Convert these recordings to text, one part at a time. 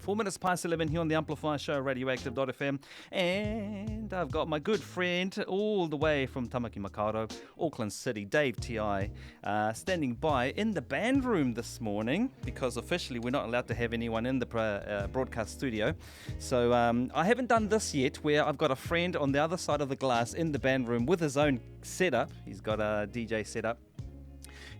4 minutes past 11 here on the Amplifier Show, RadioActive.fm. And I've got my good friend all the way from Tamaki Makaurau, Auckland City, Dave T.I., standing by in the band room this morning because officially we're not allowed to have anyone in the broadcast studio. So I haven't done this yet where I've got a friend on the other side of the glass in the band room with his own setup. He's got a DJ setup.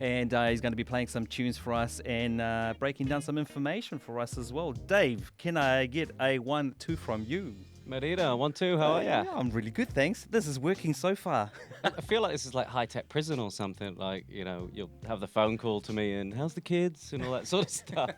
And he's going to be playing some tunes for us and breaking down some information for us as well. Dave, can I get a 1-2 from you? Marita, 1-2, how are you? Yeah, I'm really good, thanks. This is working so far. I feel like this is like high-tech prison or something. Like, you know, you'll have the phone call to me and how's the kids and all that sort of stuff.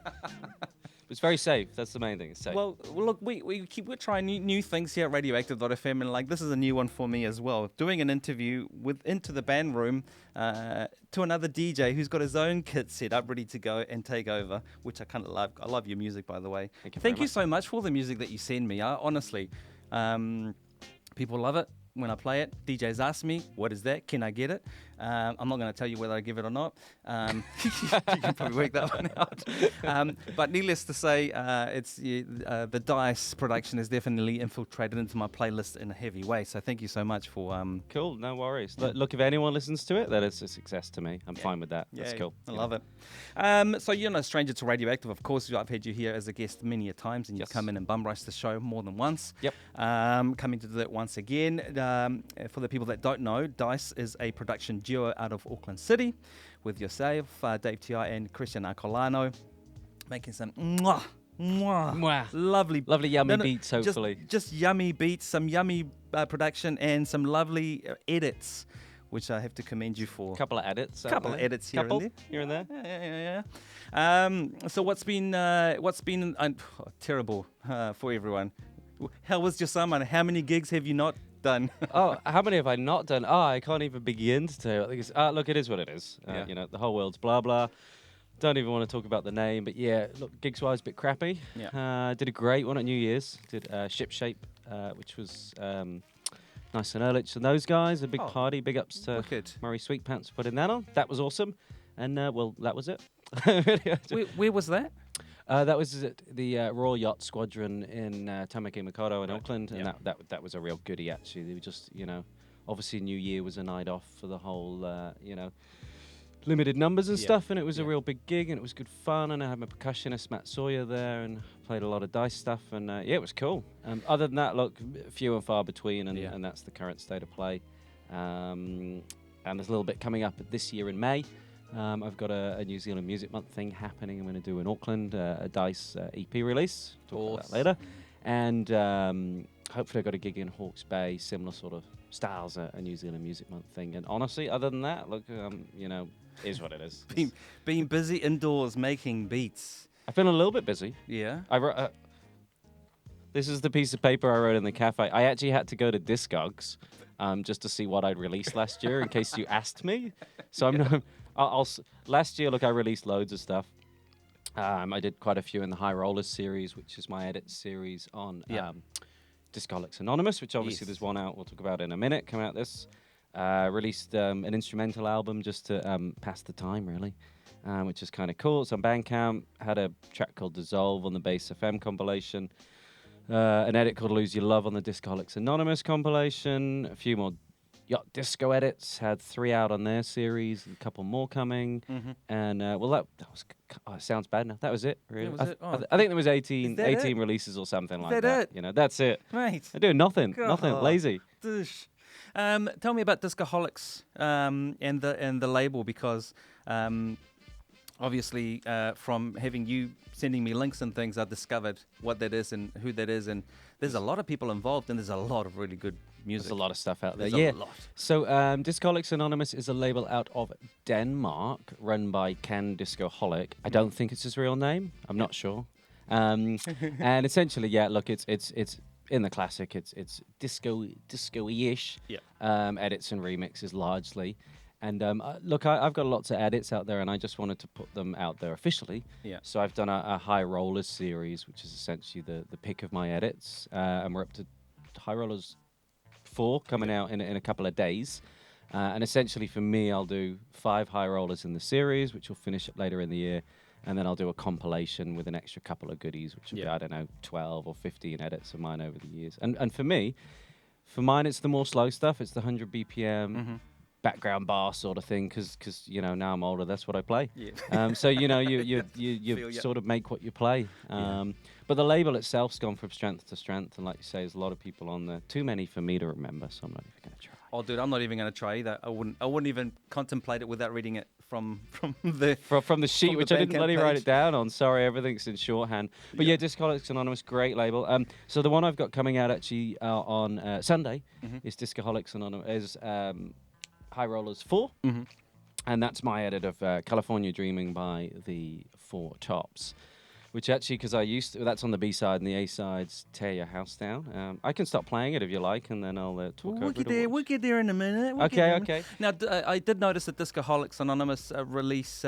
It's very safe. That's the main thing. It's safe. Well, look, we're trying new things here at RadioActive.fm, and like this is a new one for me as well. Doing an interview into the band room to another DJ who's got his own kit set up, ready to go and take over, which I kind of love. I love your music, by the way. Thank you so much for the music that you send me. Honestly, people love it. When I play it, DJs ask me, what is that? Can I get it? I'm not going to tell you whether I give it or not. You can probably work that one out. But needless to say, the Dice production has definitely infiltrated into my playlist in a heavy way. So thank you so much for... Cool, no worries. Look, if anyone listens to it, that is a success to me. I'm fine with that. That's cool. I love it. So you're no stranger to RadioActive, of course. I've had you here as a guest many a times, and you've come in and bum rushed the show more than once. Yep. Coming to do that once again. For the people that don't know, Dice is a production duo out of Auckland City with yourself, Dave T.I. and Christian Acolano, making some lovely yummy beats, hopefully. Just yummy beats, some yummy production and some lovely edits, which I have to commend you for. Couple of edits here and there. Yeah. So what's been terrible for everyone? How was your summer? How many gigs have you not done? How many have I not done? I can't even begin to tell you. I think it's, look, it is what it is. You know, the whole world's blah, blah. Don't even want to talk about the name, but yeah, look, gigs-wise, a bit crappy. Yeah. Did a great one at New Year's. Did Ship Shape, which was nice and early. And those guys, a big party. Big ups to Murray Sweetpants for putting that on. That was awesome. And, well, that was it. Where was that? That was at the Royal Yacht Squadron in Tamaki Makaurau in Auckland, and that was a real goodie, actually. They were just, you know, obviously New Year was a night off for the whole, you know, limited numbers and stuff, and it was a real big gig, and it was good fun, and I had my percussionist, Matt Sawyer, there, and played a lot of Dice stuff, and it was cool. Other than that, look, few and far between, and that's the current state of play. And there's a little bit coming up this year in May. I've got a New Zealand Music Month thing happening. I'm going to do in Auckland a Dice EP release. Talk about that later. And hopefully I've got a gig in Hawke's Bay, similar sort of styles, a New Zealand Music Month thing. And honestly, other than that, look, you know, is what it is. Being busy indoors making beats. I've been a little bit busy. Yeah. I wrote... this is the piece of paper I wrote in the cafe. I actually had to go to Discogs just to see what I'd released last year in case you asked me. So I'm... last year, look, I released loads of stuff. I did quite a few in the High Rollers series, which is my edit series on Discoholics Anonymous, which obviously there's one out we'll talk about in a minute, come out this. Released an instrumental album just to pass the time, really, which is kind of cool. It's on Bandcamp. Had a track called Dissolve on the Bass FM compilation. An edit called Lose Your Love on the Discoholics Anonymous compilation. A few more Yacht Disco edits, had 3 out on their series, a couple more coming, and well, that was. It sounds bad now. That was it, really. I think there was 18 releases or something like that. You know, that's it. Right. I'm doing nothing, lazy. Tell me about Discoholics and the label, because obviously from having you sending me links and things, I discovered what that is and who that is, and there's a lot of people involved, and there's a lot of really good music. There's a lot of stuff out there. There's a lot. So Discoholics Anonymous is a label out of Denmark, run by Can Discoholic. I don't think it's his real name. I'm not sure. And essentially, look, it's in the classic. It's disco-ish. Edits and remixes largely. And look, I've got lots of edits out there, and I just wanted to put them out there officially. So I've done a High Rollers series, which is essentially the pick of my edits, and we're up to High Rollers 4 coming out in a couple of days. And essentially for me, I'll do 5 High Rollers in the series, which will finish up later in the year. and then I'll do a compilation with an extra couple of goodies, which will be, I don't know, 12 or 15 edits of mine over the years. And for me, for mine, it's the more slow stuff. It's the 100 BPM background bar sort of thing, because you know, now I'm older, that's what I play. Yeah. So you know, you sort of make what you play. But the label itself's gone from strength to strength, and like you say, there's a lot of people on there. Too many for me to remember, so I'm not even going to try. Oh, dude, I'm not even going to try either. I wouldn't even contemplate it without reading it from the from the sheet, which I didn't bloody write it page. down on. Sorry, everything's in shorthand. But yeah, Discoholics Anonymous, great label. So the one I've got coming out actually on Sunday is Discoholics Anonymous, is High Rollers 4. And that's my edit of California Dreaming by the Four Tops. Which actually, because I used to, that's on the B-side, and the A-side's Tear Your House Down. I can stop playing it if you like, and then I'll talk over it. We'll get there in a minute. Okay. Now, I did notice that Discoholics Anonymous release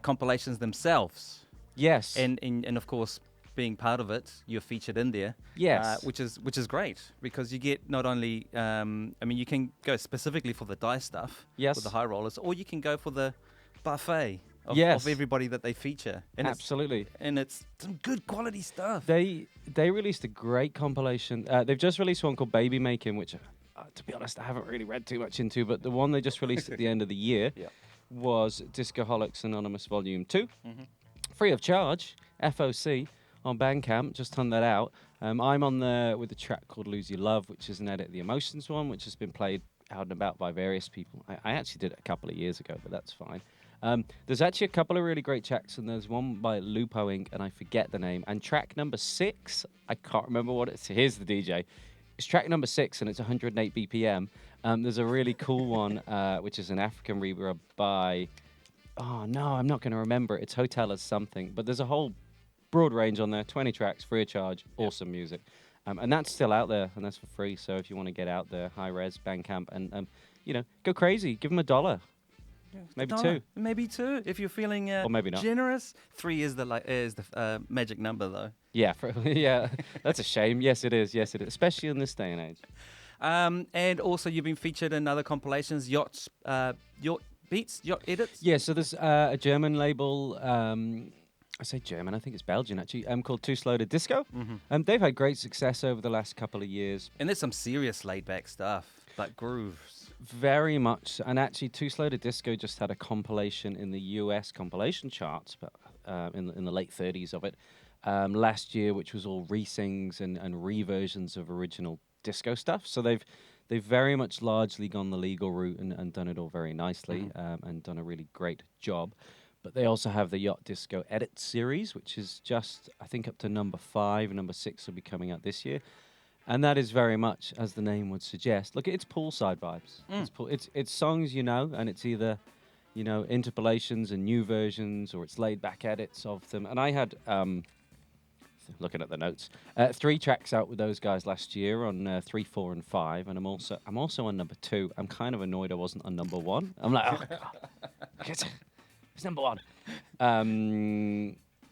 compilations themselves. Yes. And of course, being part of it, you're featured in there. Yes. Which is great, because you get not only, I mean, you can go specifically for the dice stuff with the high rollers, or you can go for the buffet of everybody that they feature. And absolutely. It's some good quality stuff. They released a great compilation. They've just released one called Baby Making, which, to be honest, I haven't really read too much into, but the one they just released at the end of the year was Discoholics Anonymous Volume 2. Free of charge, FOC, on Bandcamp. Just turn that out. I'm on there with a track called Lose Your Love, which is an edit of the Emotions one, which has been played out and about by various people. I actually did it a couple of years ago, but that's fine. There's actually a couple of really great tracks, and there's one by Lupo Inc., and I forget the name. And track number 6, I can't remember what it's. Here's the DJ. It's track number 6, and it's 108 BPM. There's a really cool one, which is an African reverb by... Oh, no, I'm not going to remember it. It's Hotel as something. But there's a whole broad range on there, 20 tracks, free of charge, awesome music. And that's still out there, and that's for free. So if you want to get out there, high-res, Bandcamp, and, you know, go crazy. Give them $1. Maybe $2. Maybe $2 if you're feeling or maybe not. Generous. 3 is the magic number, though. Yeah, yeah, that's a shame. Yes, it is. Yes, it is, especially in this day and age. And also, you've been featured in other compilations, Yacht Beats, Yacht Edits. Yeah, so there's a German label. I say German, I think it's Belgian actually. Called Too Slow to Disco. They've had great success over the last couple of years. And there's some serious laid-back stuff, like grooves. Very much, and actually, Too Slow to Disco just had a compilation in the US compilation charts, but in the late 30s of it last year, which was all re-sings and reversions of original disco stuff. So they've very much largely gone the legal route and done it all very nicely and done a really great job. But they also have the Yacht Disco Edit series, which is just, I think, up to number 5. Number 6 will be coming out this year. And that is very much, as the name would suggest, look, it's poolside vibes. It's songs you know, and it's either, you know, interpolations and new versions, or it's laid-back edits of them. And I had, looking at the notes, 3 tracks out with those guys last year on 3, 4, and 5, and I'm also on number 2. I'm kind of annoyed I wasn't on number 1. I'm like, it's number 1.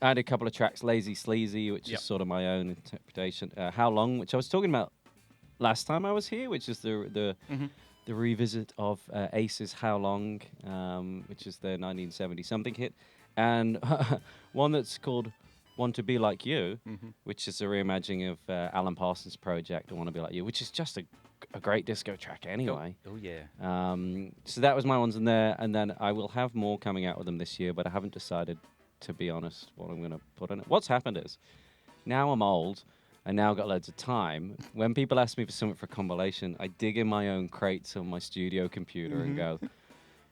I had a couple of tracks, Lazy Sleazy, which is sort of my own interpretation. How Long, which I was talking about last time I was here, which is the revisit of Ace's How Long, which is their 1970-something hit. And one that's called Want to Be Like You, which is a reimagining of Alan Parsons' project, I Want to Be Like You, which is just a great disco track anyway. Oh yeah. So that was my ones in there, and then I will have more coming out with them this year, but I haven't decided, to be honest, what I'm going to put in it. What's happened is, now I'm old, and now I've got loads of time. When people ask me for something for a compilation, I dig in my own crates on my studio computer and go,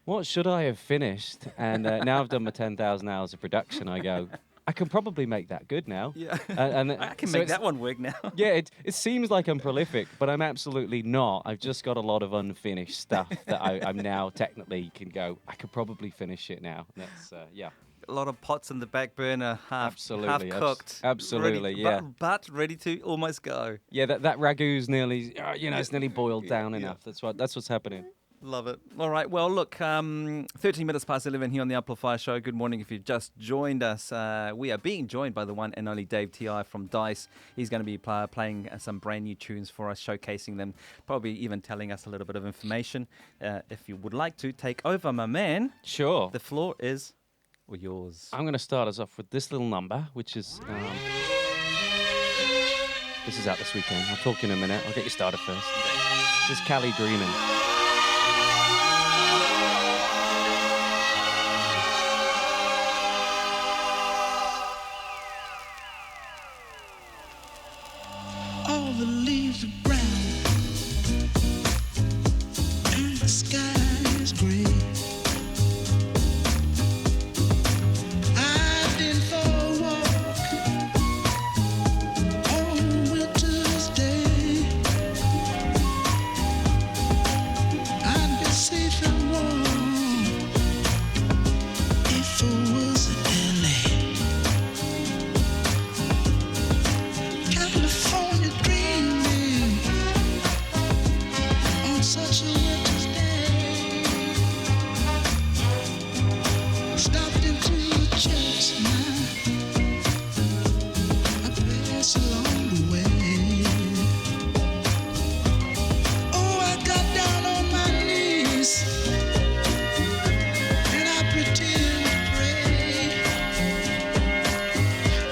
what should I have finished? And now I've done my 10,000 hours of production, I go, I can probably make that good now. Yeah, and I can so make that one work now. Yeah, it seems like I'm prolific, but I'm absolutely not. I've just got a lot of unfinished stuff that I'm now technically can go, I could probably finish it now. That's, yeah. A lot of pots in the back burner, half cooked. Absolutely, ready, yeah. But ready to almost go. Yeah, that ragu's nearly, it's nearly boiled down enough. That's what's happening. Love it. All right. Well, look, 13 minutes past 11 here on the Amplifier Show. Good morning if you've just joined us. We are being joined by the one and only Dave T.I. from DICE. He's going to be playing some brand new tunes for us, showcasing them, probably even telling us a little bit of information. If you would like to take over, my man. Sure. The floor is or yours? I'm going to start us off with this little number, which is... this is out this weekend. I'll talk in a minute. I'll get you started first. This is Cali Dreamin'. All the leaves are brown and the sky is gray. I've been for a walk on winter's day. I'd be safe and warm if I was in LA. California dreaming on such a winter's day. Stopped into a church now. I pass along the way. Oh, I got down on my knees and I pretend to pray.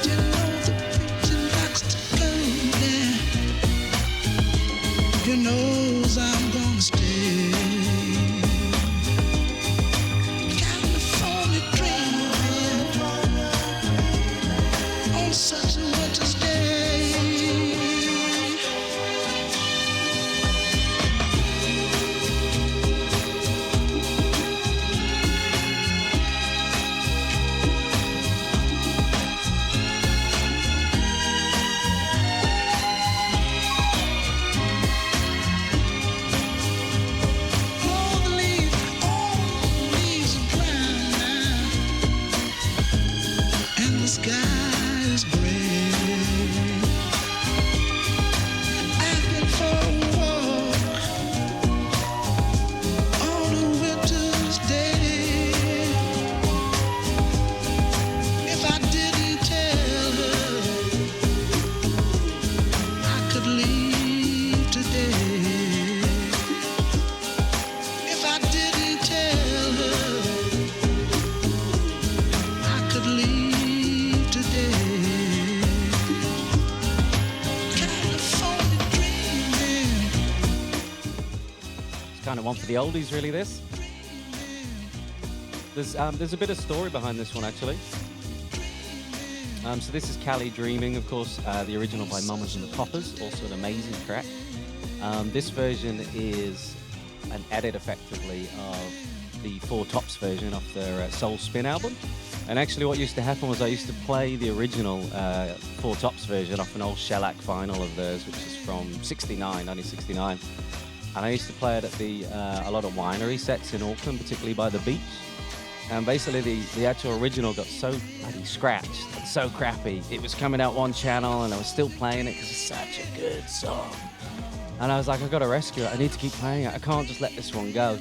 You know the preacher likes to go there. He knows I'm gonna stay. California dreaming on such a winter's day. All the leaves are brown now, and the sky is gray. I've been for a walk on a winter's day. If I didn't tell her I could leave today. If I didn't tell her I could leave today. California dreaming. It's kind of one for the oldies, really, this. There's a bit of story behind this one, actually. So this is Cali Dreaming, of course, the original by Mamas and the Coppers, also an amazing track. This version is an edit, effectively, of the Four Tops version of their Soul Spin album. And actually what used to happen was I used to play the original Four Tops version off an old shellac vinyl of theirs, which is from 1969. And I used to play it at a lot of winery sets in Auckland, particularly by the beach. And basically the actual original got so bloody scratched and so crappy. It was coming out one channel and I was still playing it because it's such a good song. And I was like, I've got to rescue it. I need to keep playing it. I can't just let this one go.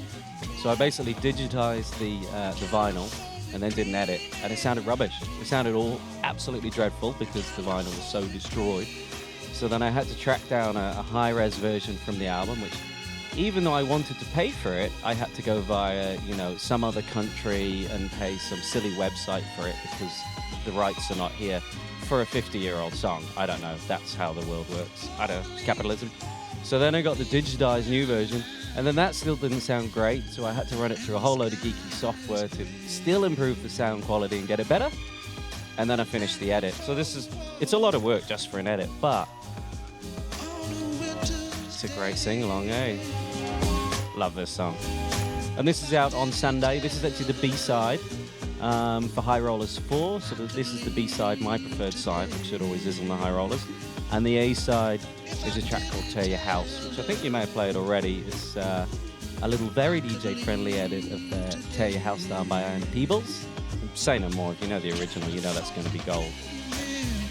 So I basically digitized the vinyl and then did an edit. And it sounded rubbish. It sounded all absolutely dreadful because the vinyl was so destroyed. So then I had to track down a high-res version from the album, which even though I wanted to pay for it, I had to go via, some other country and pay some silly website for it because the rights are not here for a 50-year-old song. I don't know. That's how the world works. I don't know. It's capitalism. So then I got the digitized new version, and then that still didn't sound great, so I had to run it through a whole load of geeky software to still improve the sound quality and get it better. And then I finished the edit. So it's a lot of work just for an edit, but it's a great sing-along, eh? Love this song. And this is out on Sunday. This is actually the B-side for High Rollers 4. So this is the B-side, my preferred side, which it always is on the High Rollers. And the A-side is a track called Tear Your House, which I think you may have played already. It's a little very DJ-friendly edit of Tear Your House Down by Ian Peebles. Say no more. If you know the original, you know that's going to be gold.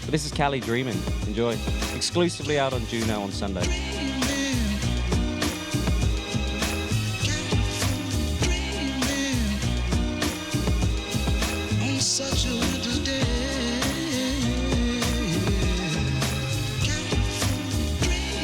But this is Cali Dreaming. Enjoy. Exclusively out on Juno on Sunday. Such a winter's day. Dreaming.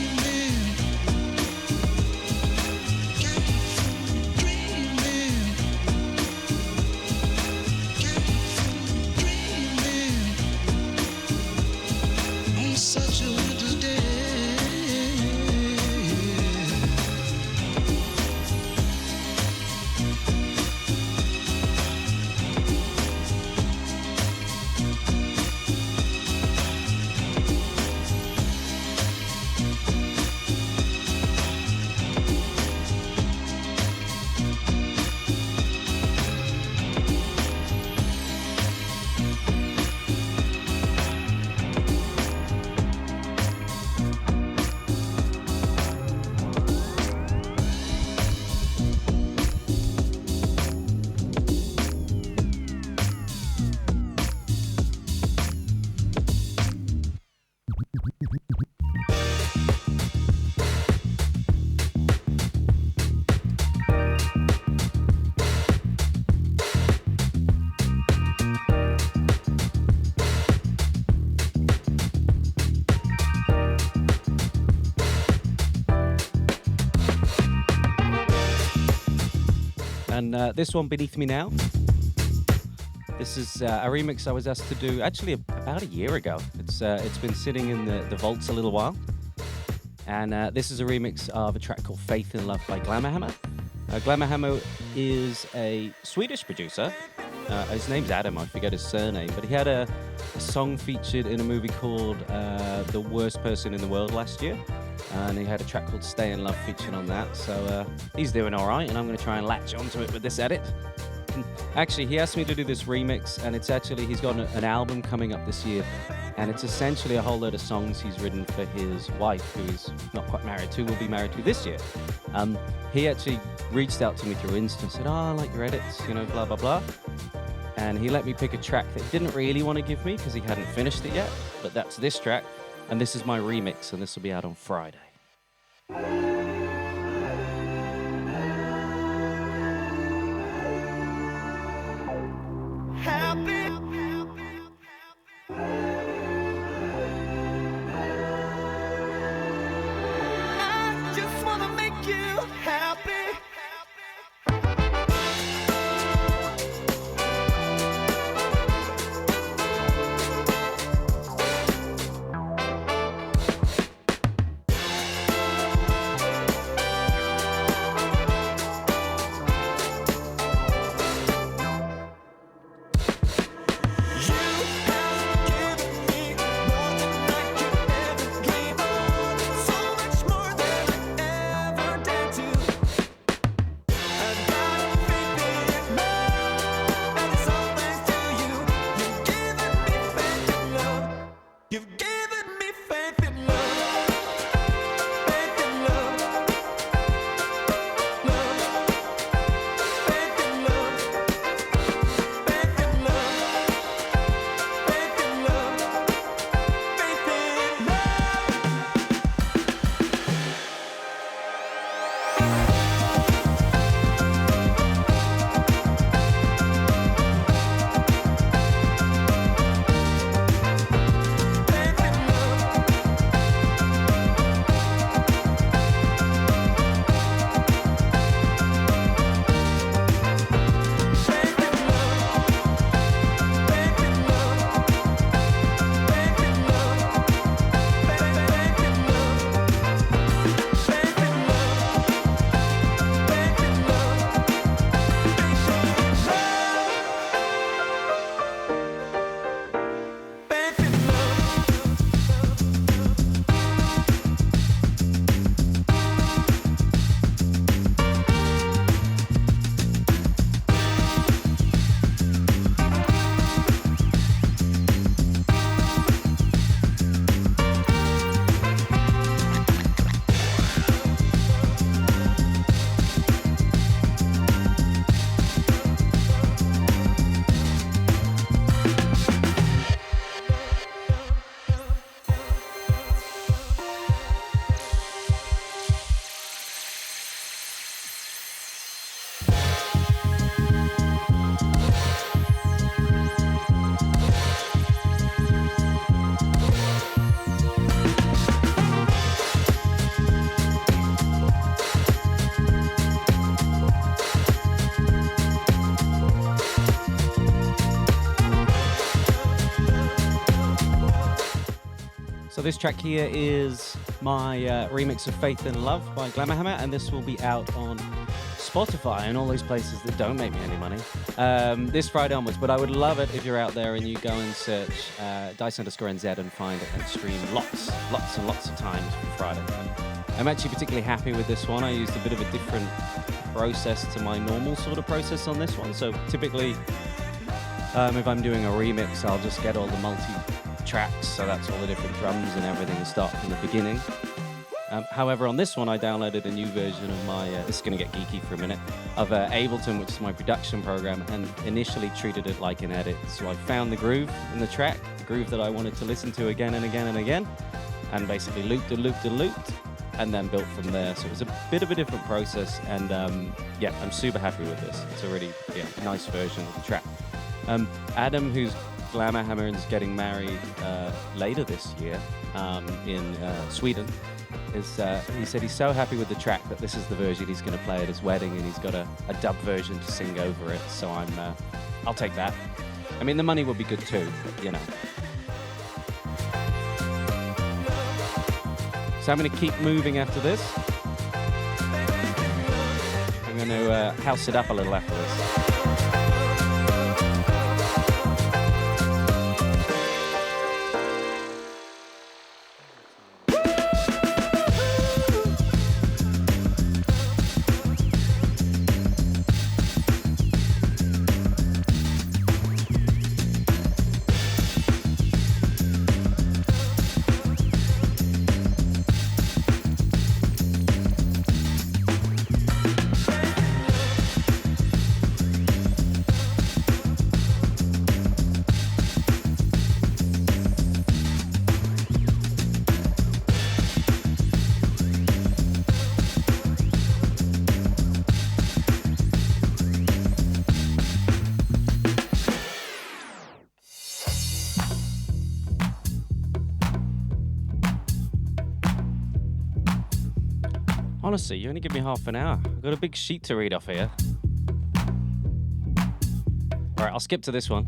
And this one, Beneath Me Now. This is a remix I was asked to do actually about a year ago. It's been sitting in the vaults a little while. And this is a remix of a track called Faith in Love by Glammerhammer. Glammerhammer is a Swedish producer. His name's Adam, I forget his surname, but he had a song featured in a movie called The Worst Person in the World last year. And he had a track called Stay in Love featured on that. So he's doing all right, and I'm going to try and latch onto it with this edit. Actually, he asked me to do this remix, and he's got an album coming up this year, and it's essentially a whole load of songs he's written for his wife, who he's not quite married to, will be married to this year. He actually reached out to me through Insta and said, I like your edits, blah, blah, blah. And he let me pick a track that he didn't really want to give me because he hadn't finished it yet, but that's this track, and this is my remix, and this will be out on Friday. This track here is my remix of Faith in Love by Glammerhammer, and this will be out on Spotify and all those places that don't make me any money this Friday onwards. But I would love it if you're out there and you go and search Dice_NZ and find it and stream lots and lots of times for Friday. I'm actually particularly happy with this one. I used a bit of a different process to my normal sort of process on this one. So typically, if I'm doing a remix, I'll just get all the multi-tracks, so that's all the different drums and everything, and start from the beginning. However, on this one, I downloaded a new version of my, this is going to get geeky for a minute, of Ableton, which is my production program, and initially treated it like an edit. So I found the groove in the track, the groove that I wanted to listen to again and again and again, and basically looped and looped and looped, and then built from there. So it was a bit of a different process, and yeah, I'm super happy with this. It's a really nice version of the track. Adam, who's Glamour Hammer is getting married later this year in Sweden. He said he's so happy with the track that this is the version he's going to play at his wedding, and he's got a dub version to sing over it. So I'll take that. I mean, the money would be good too, but you know. So I'm going to keep moving after this. I'm going to house it up a little after this. Honestly, you only give me half an hour. I've got a big sheet to read off here. All right, I'll skip to this one.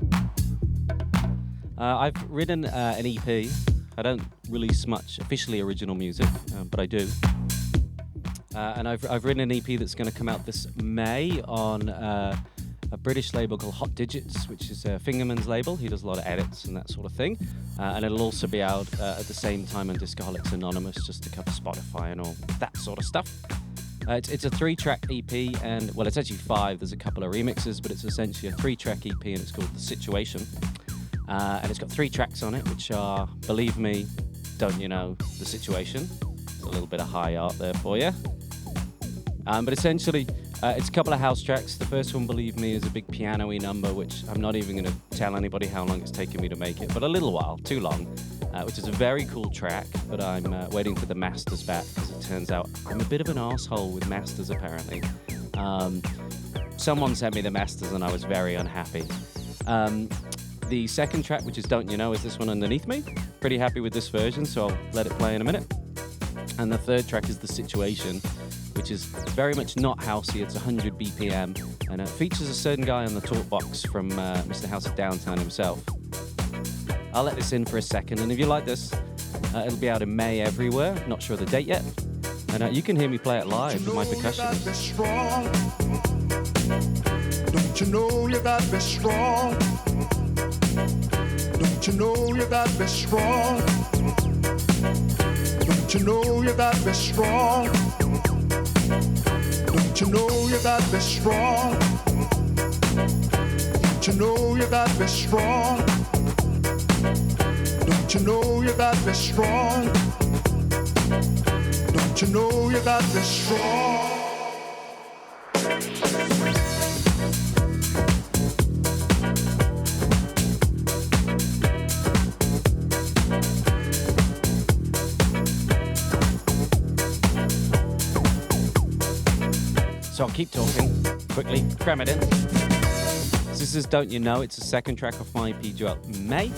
I've written an EP. I don't release much officially original music, but I do. And I've written an EP that's going to come out this May on a British label called Hot Digits, which is Fingerman's label. He does a lot of edits and that sort of thing. And it'll also be out at the same time on Discoholics Anonymous, just to cover Spotify and all that sort of stuff. It's a 3-track EP, and, well, it's actually 5. There's a couple of remixes, but it's essentially a 3-track EP, and it's called The Situation. And it's got 3 tracks on it, which are Believe Me, Don't You Know, The Situation. It's a little bit of high art there for you. But essentially, it's a couple of house tracks. The first one, Believe Me, is a big piano-y number, which I'm not even going to tell anybody how long it's taken me to make it, but a little while, too long, which is a very cool track, but I'm waiting for the masters back, because it turns out I'm a bit of an arsehole with masters, apparently. Someone sent me the masters, and I was very unhappy. The second track, which is Don't You Know, is this one underneath me. Pretty happy with this version, so I'll let it play in a minute. And the third track is The Situation, which is very much not housey. It's 100 BPM, and it features a certain guy on the talk box from Mr. House of Downtown himself. I'll let this in for a second, and if you like this, it'll be out in May everywhere. Not sure of the date yet. And you can hear me play it live with my percussion. Don't you know you gotta be strong? Don't you know you gotta be strong? Don't you know you gotta be strong? Don't you know you gotta be strong? Don't you know you gotta be strong? Don't you know you gotta be strong? Don't you know you gotta be strong? So I'll keep talking, quickly, cram it in. This is Don't You Know, it's the second track of my EP due out in May.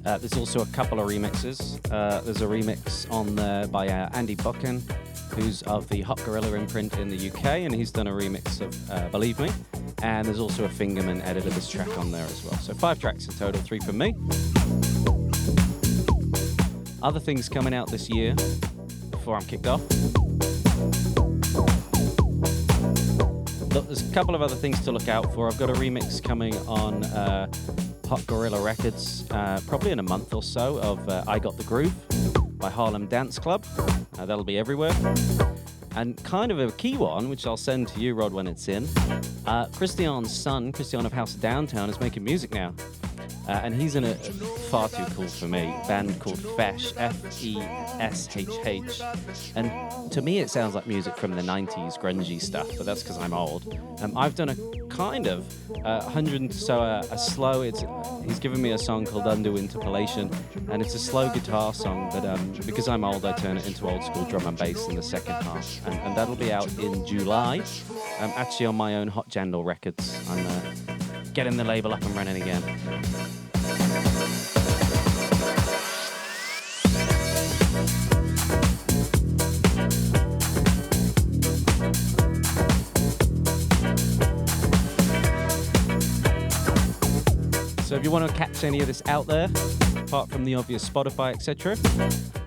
There's also a couple of remixes. There's a remix on there by Andy Buchan, who's of the Hot Gorilla imprint in the UK, and he's done a remix of Believe Me. And there's also a Fingerman edit of this track on there as well. So 5 tracks in total, 3 from me. Other things coming out this year, before I'm kicked off. There's a couple of other things to look out for. I've got a remix coming on Hot Gorilla Records, probably in a month or so, of I Got the Groove by Harlem Dance Club. That'll be everywhere. And kind of a key one, which I'll send to you, Rod, when it's in. Christian's son, Christian of House of Downtown, is making music now. And he's in a far too cool for me band called Fesh, F-E-S-H-H. And to me, it sounds like music from the 90s, grungy stuff, but that's because I'm old. I've done a kind of 100, so a slow, he's given me a song called Under Interpolation, and it's a slow guitar song, but because I'm old, I turn it into old school drum and bass in the second half. And that'll be out in July, actually on my own Hot Jandal Records. I'm getting the label up and running again. if you want to catch any of this out there, apart from the obvious Spotify, etc.,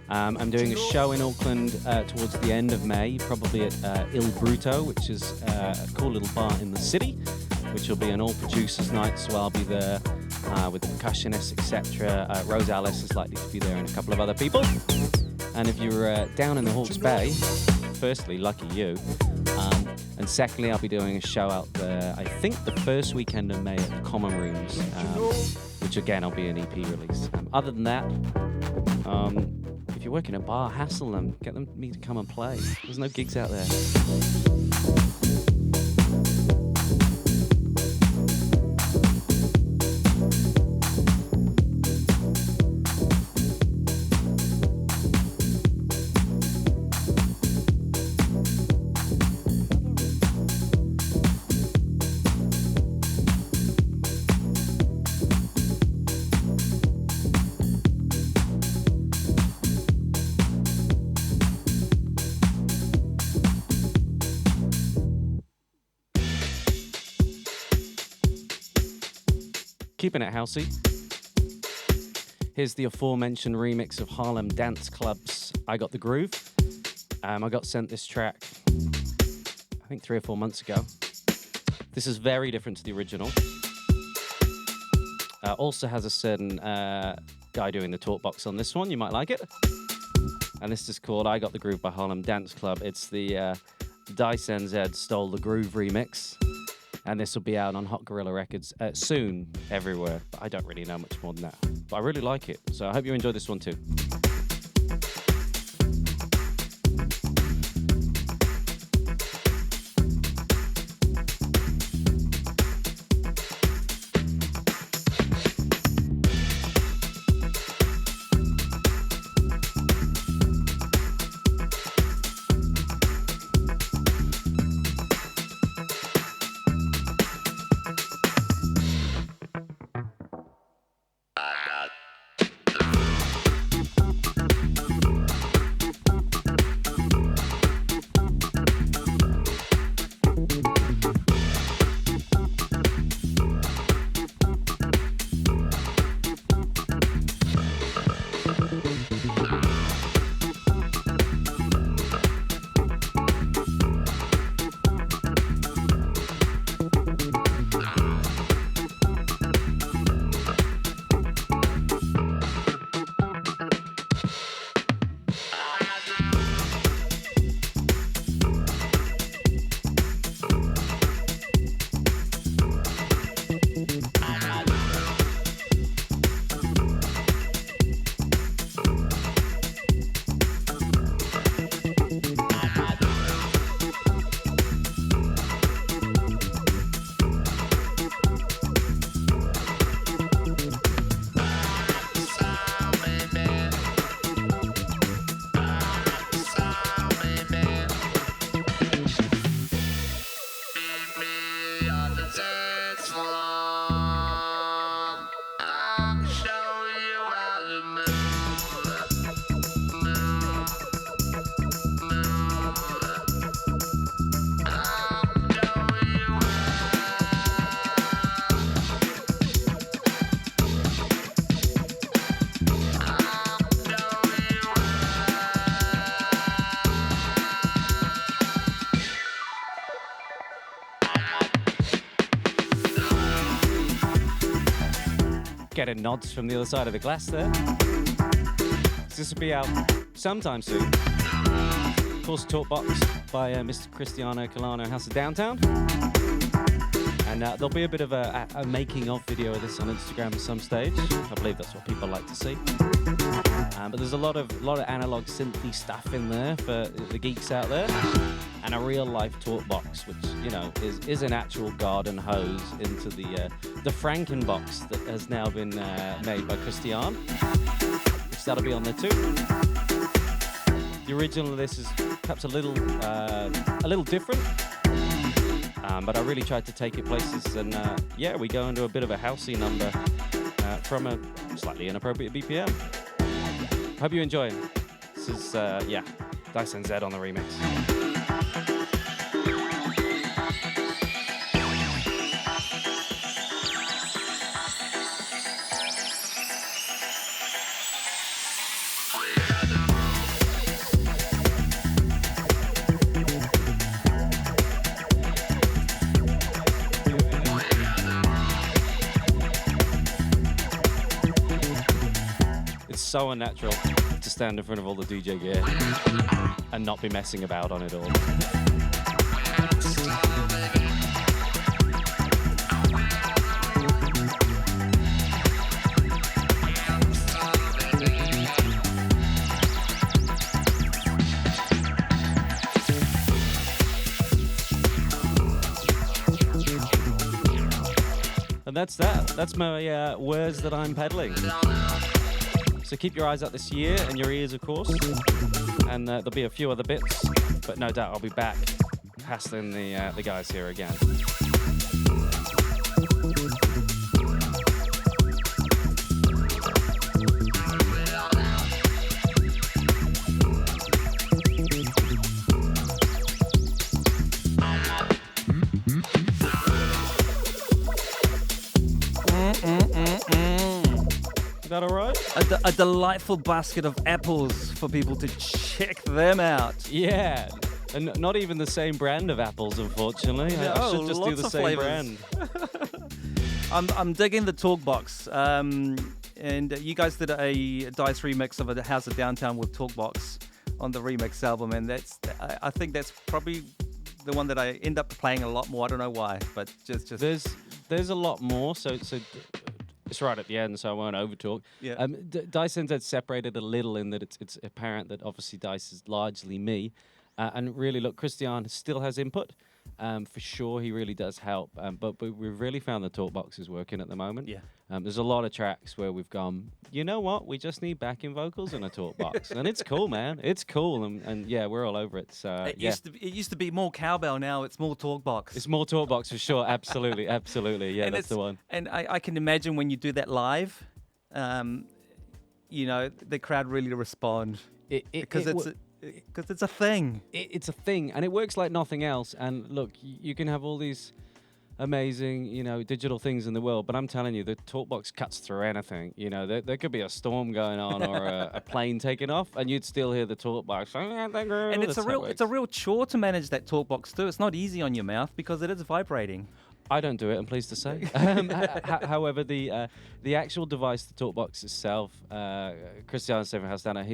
I'm doing a show in Auckland towards the end of May, probably at Il Bruto, which is a cool little bar in the city, which will be an all-producers night, so I'll be there with the percussionists, etc. Rose Alice is likely to be there and a couple of other people. And if you're down in the Hawke's Bay, firstly, lucky you. And secondly, I'll be doing a show out there, I think the first weekend of May at the Common Rooms, which again, will be an EP release. Other than that, if you work in a bar, hassle them, get me to come and play. There's no gigs out there. Keeping it housey. Here's the aforementioned remix of Harlem Dance Club's I Got the Groove. I got sent this track, I think 3 or 4 months ago. This is very different to the original. Also has a certain guy doing the talk box on this one. You might like it. And this is called I Got the Groove by Harlem Dance Club. It's the Dice NZ Stole the Groove remix. And this will be out on Hot Gorilla Records soon, everywhere. But I don't really know much more than that. But I really like it, so I hope you enjoy this one too. Getting nods from the other side of the glass there. This will be out sometime soon. Of course, Talkbox by Mr. Cristiano Colano, House of Downtown. And there'll be a bit of a making of video of this on Instagram at some stage. I believe that's what people like to see. But there's a lot of analog synthy stuff in there for the geeks out there, and a real life talk box, which is an actual garden hose into the Franken box that has now been made by Christian, which that'll be on there too. The original of this is perhaps a little different. But I really tried to take it places, and we go into a bit of a housey number from a slightly inappropriate BPM. Hope you enjoy it. This is, Dice NZ on the remix. so unnatural to stand in front of all the DJ gear and not be messing about on it all. And that's that. That's my words that I'm peddling. So keep your eyes out this year and your ears, of course. And there'll be a few other bits, but no doubt I'll be back hassling the guys here again. Is that all right? A delightful basket of apples for people to check them out. Yeah. And not even the same brand of apples, unfortunately. I should just do the same flavors. brand. I'm digging the Talkbox. And you guys did a Dice remix of a House of Downtown with Talkbox on the remix album, and I think that's probably the one that I end up playing a lot more. I don't know why, but just There's a lot more. So it's right at the end, so I won't overtalk. Yeah. Dice and Zed separated a little in that it's apparent that obviously Dice is largely me. And really, look, Christian still has input. For sure, he really does help. But we've really found the Talkbox is working at the moment. Yeah. There's a lot of tracks where we've gone, you know what? We just need backing vocals and a Talkbox. And it's cool, man. It's cool. And yeah, we're all over it. So, it used to be more cowbell. Now it's more Talkbox. It's more Talkbox for sure. Absolutely. Absolutely. Yeah, And that's the one. And I can imagine when you do that live, the crowd really respond because it's a thing. It's a thing, and it works like nothing else. And look, you can have all these amazing, digital things in the world, but I'm telling you, the Talkbox cuts through anything. There could be a storm going on or a plane taking off, and you'd still hear the Talkbox. And it's a real chore to manage that Talkbox too. It's not easy on your mouth because it is vibrating. I don't do it, I'm pleased to say. However, the actual device, the Talkbox itself, Christian Sevenhousedanner,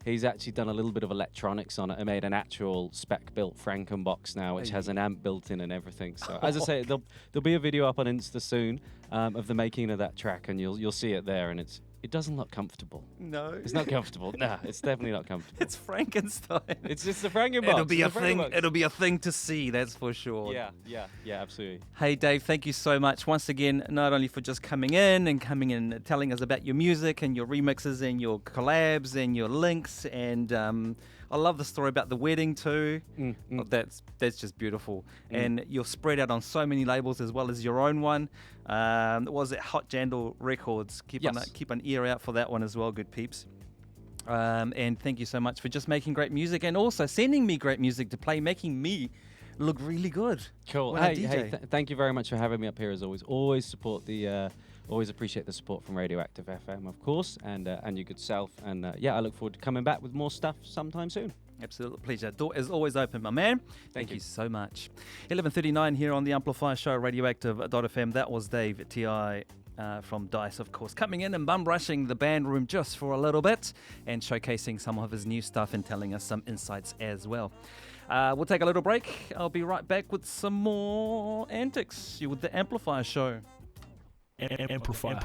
he's actually done a little bit of electronics on it and made an actual spec-built Frankenbox now, which has an amp built in and everything. So, as I say, there'll be a video up on Insta soon of the making of that track, and you'll see it there, and it doesn't look comfortable. No. It's not comfortable. Nah, it's definitely not comfortable. It's Frankenstein. It's just the Frankenbox. It'll be a thing. It'll be a thing to see, that's for sure. Yeah, absolutely. Hey Dave, thank you so much once again, not only for just coming in and telling us about your music and your remixes and your collabs and your links, and I love the story about the wedding too. That's just beautiful. And you're spread out on so many labels as well as your own one. Was it Hot Jandal Records? Keep an ear out for that one as well, good peeps. And thank you so much for just making great music and also sending me great music to play, making me look really good. Cool. Hey, thank you very much for having me up here as always. Always appreciate the support from RadioActive FM, of course, and your good self. And I look forward to coming back with more stuff sometime soon. Absolute pleasure. Door is always open, my man. Thank you so much. 11:39 here on the Amplifier Show, RadioActive.fm. That was Dave T.I. From Dice, of course, coming in and bum rushing the band room just for a little bit and showcasing some of his new stuff and telling us some insights as well. We'll take a little break. I'll be right back with some more antics with the Amplifier Show. Amplifier.